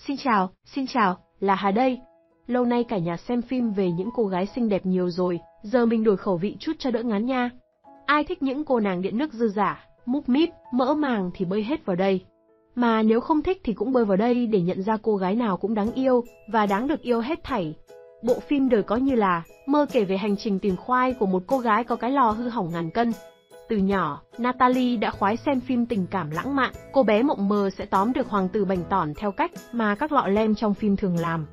Xin chào, là Hà đây. Lâu nay cả nhà xem phim về những cô gái xinh đẹp nhiều rồi, giờ mình đổi khẩu vị chút cho đỡ ngán nha. Ai thích những cô nàng điện nước dư dả, múp míp, mỡ màng thì bơi hết vào đây. Mà nếu không thích thì cũng bơi vào đây để nhận ra cô gái nào cũng đáng yêu và đáng được yêu hết thảy. Bộ phim Đời Có Như Là mơ kể về hành trình tìm khoai của một cô gái có cái lò hư hỏng ngàn cân. Từ nhỏ, Natalie đã khoái xem phim tình cảm lãng mạn, cô bé mộng mơ sẽ tóm được hoàng tử bảnh tỏn theo cách mà các lọ lem trong phim thường làm.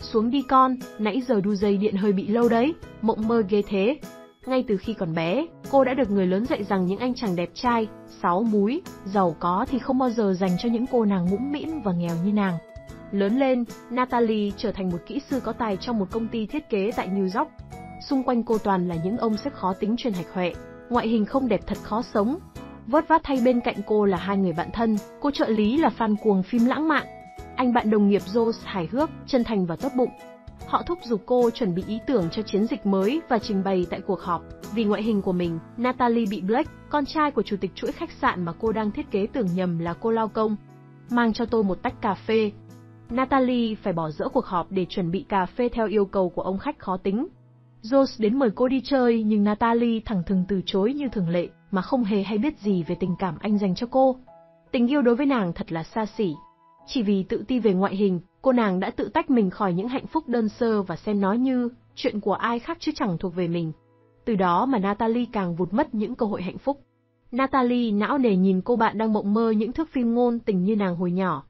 Xuống đi con, nãy giờ đu dây điện hơi bị lâu đấy, mộng mơ ghê thế. Ngay từ khi còn bé, cô đã được người lớn dạy rằng những anh chàng đẹp trai, sáu múi, giàu có thì không bao giờ dành cho những cô nàng mũm mĩm và nghèo như nàng. Lớn lên, Natalie trở thành một kỹ sư có tài trong một công ty thiết kế tại New York. Xung quanh cô toàn là những ông sếp khó tính chuyên hạch hoẹ, ngoại hình không đẹp thật khó sống. Vớt vát thay bên cạnh cô là hai người bạn thân, cô trợ lý là fan cuồng phim lãng mạn. Anh bạn đồng nghiệp Joe hài hước, chân thành và tốt bụng. Họ thúc giục cô chuẩn bị ý tưởng cho chiến dịch mới và trình bày tại cuộc họp. Vì ngoại hình của mình, Natalie bị Blake, con trai của chủ tịch chuỗi khách sạn mà cô đang thiết kế tưởng nhầm là cô lao công. Mang cho tôi một tách cà phê. Natalie phải bỏ dỡ cuộc họp để chuẩn bị cà phê theo yêu cầu của ông khách khó tính. Joe đến mời cô đi chơi nhưng Natalie thẳng thừng từ chối như thường lệ mà không hề hay biết gì về tình cảm anh dành cho cô. Tình yêu đối với nàng thật là xa xỉ. Chỉ vì tự ti về ngoại hình, cô nàng đã tự tách mình khỏi những hạnh phúc đơn sơ và xem nó như chuyện của ai khác chứ chẳng thuộc về mình. Từ đó mà Natalie càng vụt mất những cơ hội hạnh phúc. Natalie não nề nhìn cô bạn đang mộng mơ những thước phim ngôn tình như nàng hồi nhỏ.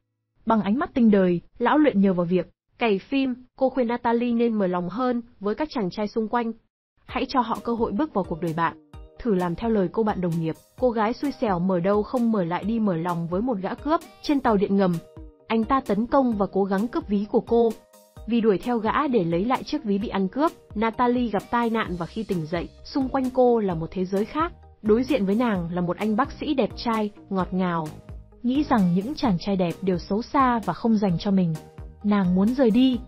Bằng ánh mắt tinh đời, lão luyện nhờ vào việc cày phim, cô khuyên Natalie nên mở lòng hơn với các chàng trai xung quanh. Hãy cho họ cơ hội bước vào cuộc đời bạn. Thử làm theo lời cô bạn đồng nghiệp, cô gái xui xẻo mở đâu không mở lại đi mở lòng với một gã cướp trên tàu điện ngầm. Anh ta tấn công và cố gắng cướp ví của cô. Vì đuổi theo gã để lấy lại chiếc ví bị ăn cướp, Natalie gặp tai nạn và khi tỉnh dậy, xung quanh cô là một thế giới khác. Đối diện với nàng là một anh bác sĩ đẹp trai, ngọt ngào. Nghĩ rằng những chàng trai đẹp đều xấu xa và không dành cho mình. Nàng muốn rời đi.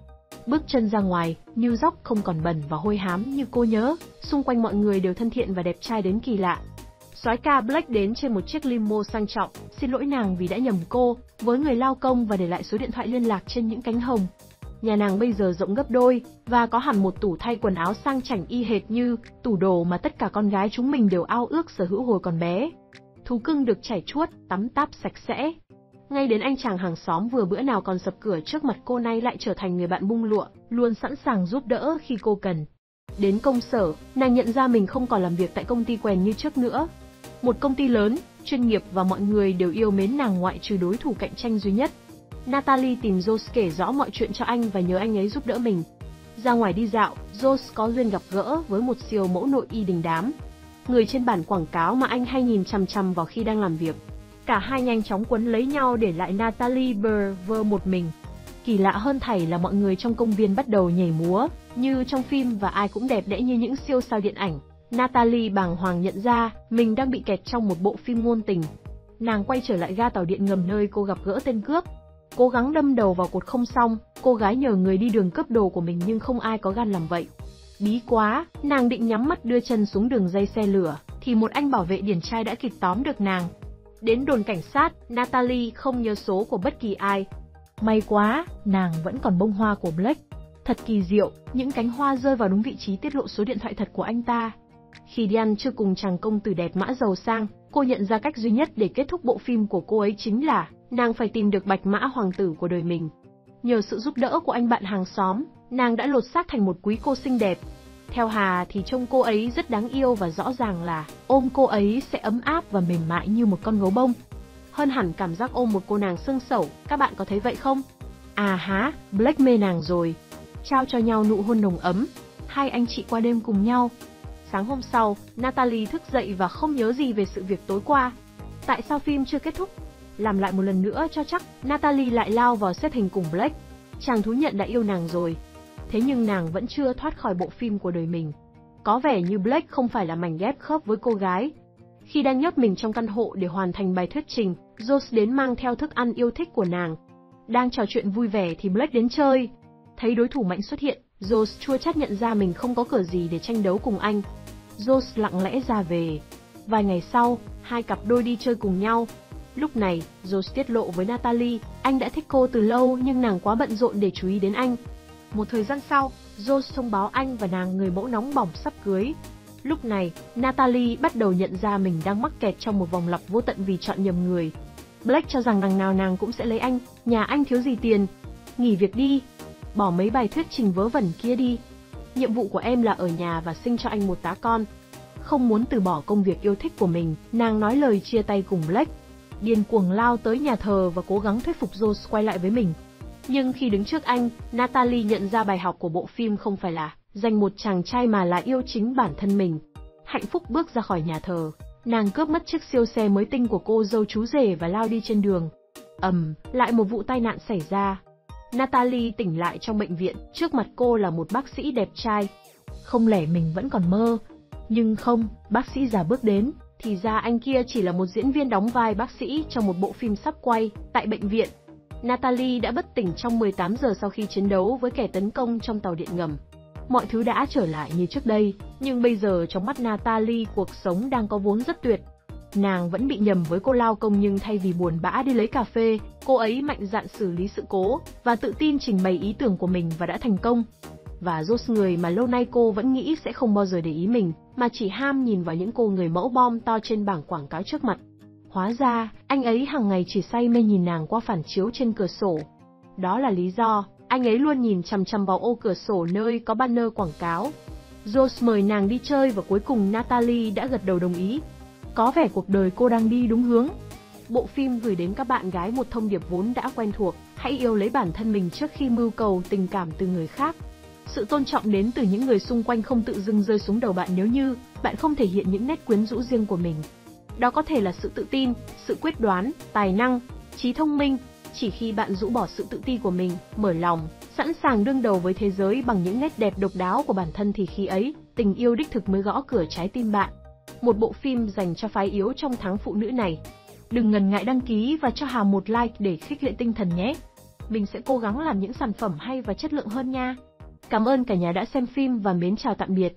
Bước chân ra ngoài, New York không còn bẩn và hôi hám như cô nhớ. Xung quanh mọi người đều thân thiện và đẹp trai đến kỳ lạ. Soái ca Blake đến trên một chiếc limo sang trọng, xin lỗi nàng vì đã nhầm cô với người lao công và để lại số điện thoại liên lạc trên những cánh hồng. Nhà nàng bây giờ rộng gấp đôi và có hẳn một tủ thay quần áo sang chảnh y hệt như tủ đồ mà tất cả con gái chúng mình đều ao ước sở hữu hồi còn bé. Thú cưng được chải chuốt, tắm táp sạch sẽ. Ngay đến anh chàng hàng xóm vừa bữa nào còn sập cửa trước mặt cô nay lại trở thành người bạn bung lụa, luôn sẵn sàng giúp đỡ khi cô cần. Đến công sở, nàng nhận ra mình không còn làm việc tại công ty quèn như trước nữa. Một công ty lớn, chuyên nghiệp và mọi người đều yêu mến nàng ngoại trừ đối thủ cạnh tranh duy nhất. Natalie tìm Joe kể rõ mọi chuyện cho anh và nhờ anh ấy giúp đỡ mình. Ra ngoài đi dạo, Joe có duyên gặp gỡ với một siêu mẫu nội y đình đám. Người trên bản quảng cáo mà anh hay nhìn chằm chằm vào khi đang làm việc. Cả hai nhanh chóng quấn lấy nhau để lại Natalie bơ vơ một mình. Kỳ lạ hơn thảy là mọi người trong công viên bắt đầu nhảy múa, như trong phim và ai cũng đẹp đẽ như những siêu sao điện ảnh. Natalie bàng hoàng nhận ra mình đang bị kẹt trong một bộ phim ngôn tình. Nàng quay trở lại ga tàu điện ngầm nơi cô gặp gỡ tên cướp. Cố gắng đâm đầu vào cột không xong, cô gái nhờ người đi đường cướp đồ của mình nhưng không ai có gan làm vậy. Bí quá, nàng định nhắm mắt đưa chân xuống đường dây xe lửa, thì một anh bảo vệ điển trai đã kịp tóm được nàng. Đến đồn cảnh sát, Natalie không nhớ số của bất kỳ ai. May quá, nàng vẫn còn bông hoa của Blake. Thật kỳ diệu, những cánh hoa rơi vào đúng vị trí tiết lộ số điện thoại thật của anh ta. Khi đi ăn trưa cùng chàng công tử đẹp mã giàu sang, cô nhận ra cách duy nhất để kết thúc bộ phim của cô ấy chính là nàng phải tìm được bạch mã hoàng tử của đời mình. Nhờ sự giúp đỡ của anh bạn hàng xóm, nàng đã lột xác thành một quý cô xinh đẹp. Theo Hà thì trông cô ấy rất đáng yêu và rõ ràng là ôm cô ấy sẽ ấm áp và mềm mại như một con gấu bông. Hơn hẳn cảm giác ôm một cô nàng xương xẩu, các bạn có thấy vậy không? À há, Blake mê nàng rồi. Trao cho nhau nụ hôn nồng ấm, hai anh chị qua đêm cùng nhau. Sáng hôm sau, Natalie thức dậy và không nhớ gì về sự việc tối qua. Tại sao phim chưa kết thúc? Làm lại một lần nữa cho chắc, Natalie lại lao vào xếp hình cùng Blake. Chàng thú nhận đã yêu nàng rồi. Thế nhưng nàng vẫn chưa thoát khỏi bộ phim của đời mình. Có vẻ như Blake không phải là mảnh ghép khớp với cô gái. Khi đang nhốt mình trong căn hộ để hoàn thành bài thuyết trình, Joe đến mang theo thức ăn yêu thích của nàng. Đang trò chuyện vui vẻ thì Blake đến chơi. Thấy đối thủ mạnh xuất hiện, Joe chua chát nhận ra mình không có cờ gì để tranh đấu cùng anh. Joe lặng lẽ ra về. Vài ngày sau, hai cặp đôi đi chơi cùng nhau. Lúc này, Josh tiết lộ với Natalie, anh đã thích cô từ lâu nhưng nàng quá bận rộn để chú ý đến anh. Một thời gian sau, Josh thông báo anh và nàng người mẫu nóng bỏng sắp cưới. Lúc này, Natalie bắt đầu nhận ra mình đang mắc kẹt trong một vòng lặp vô tận vì chọn nhầm người. Blake cho rằng đằng nào nàng cũng sẽ lấy anh, nhà anh thiếu gì tiền. Nghỉ việc đi, bỏ mấy bài thuyết trình vớ vẩn kia đi. Nhiệm vụ của em là ở nhà và sinh cho anh một tá con. Không muốn từ bỏ công việc yêu thích của mình, nàng nói lời chia tay cùng Blake. Điên cuồng lao tới nhà thờ và cố gắng thuyết phục Josh quay lại với mình. Nhưng khi đứng trước anh, Natalie nhận ra bài học của bộ phim không phải là dành một chàng trai mà là yêu chính bản thân mình. Hạnh phúc bước ra khỏi nhà thờ, nàng cướp mất chiếc siêu xe mới tinh của cô dâu chú rể và lao đi trên đường. Lại một vụ tai nạn xảy ra. Natalie tỉnh lại trong bệnh viện, trước mặt cô là một bác sĩ đẹp trai. Không lẽ mình vẫn còn mơ? Nhưng không, bác sĩ già bước đến, thì ra anh kia chỉ là một diễn viên đóng vai bác sĩ trong một bộ phim sắp quay tại bệnh viện. Natalie đã bất tỉnh trong 18 giờ sau khi chiến đấu với kẻ tấn công trong tàu điện ngầm. Mọi thứ đã trở lại như trước đây, nhưng bây giờ trong mắt Natalie cuộc sống đang có vốn rất tuyệt. Nàng vẫn bị nhầm với cô lao công nhưng thay vì buồn bã đi lấy cà phê, cô ấy mạnh dạn xử lý sự cố và tự tin trình bày ý tưởng của mình và đã thành công. Và Josh, người mà lâu nay cô vẫn nghĩ sẽ không bao giờ để ý mình, mà chỉ ham nhìn vào những cô người mẫu bom to trên bảng quảng cáo trước mặt. Hóa ra, anh ấy hàng ngày chỉ say mê nhìn nàng qua phản chiếu trên cửa sổ. Đó là lý do anh ấy luôn nhìn chằm chằm vào ô cửa sổ nơi có banner quảng cáo. Josh mời nàng đi chơi và cuối cùng Natalie đã gật đầu đồng ý. Có vẻ cuộc đời cô đang đi đúng hướng. Bộ phim gửi đến các bạn gái một thông điệp vốn đã quen thuộc, hãy yêu lấy bản thân mình trước khi mưu cầu tình cảm từ người khác. Sự tôn trọng đến từ những người xung quanh không tự dưng rơi xuống đầu bạn nếu như bạn không thể hiện những nét quyến rũ riêng của mình. Đó có thể là sự tự tin, sự quyết đoán, tài năng, trí thông minh. Chỉ khi bạn rũ bỏ sự tự ti của mình, mở lòng, sẵn sàng đương đầu với thế giới bằng những nét đẹp độc đáo của bản thân thì khi ấy, tình yêu đích thực mới gõ cửa trái tim bạn. Một bộ phim dành cho phái yếu trong tháng phụ nữ này. Đừng ngần ngại đăng ký và cho Hà một like để khích lệ tinh thần nhé. Mình sẽ cố gắng làm những sản phẩm hay và chất lượng hơn nha. Cảm ơn cả nhà đã xem phim và mến chào tạm biệt.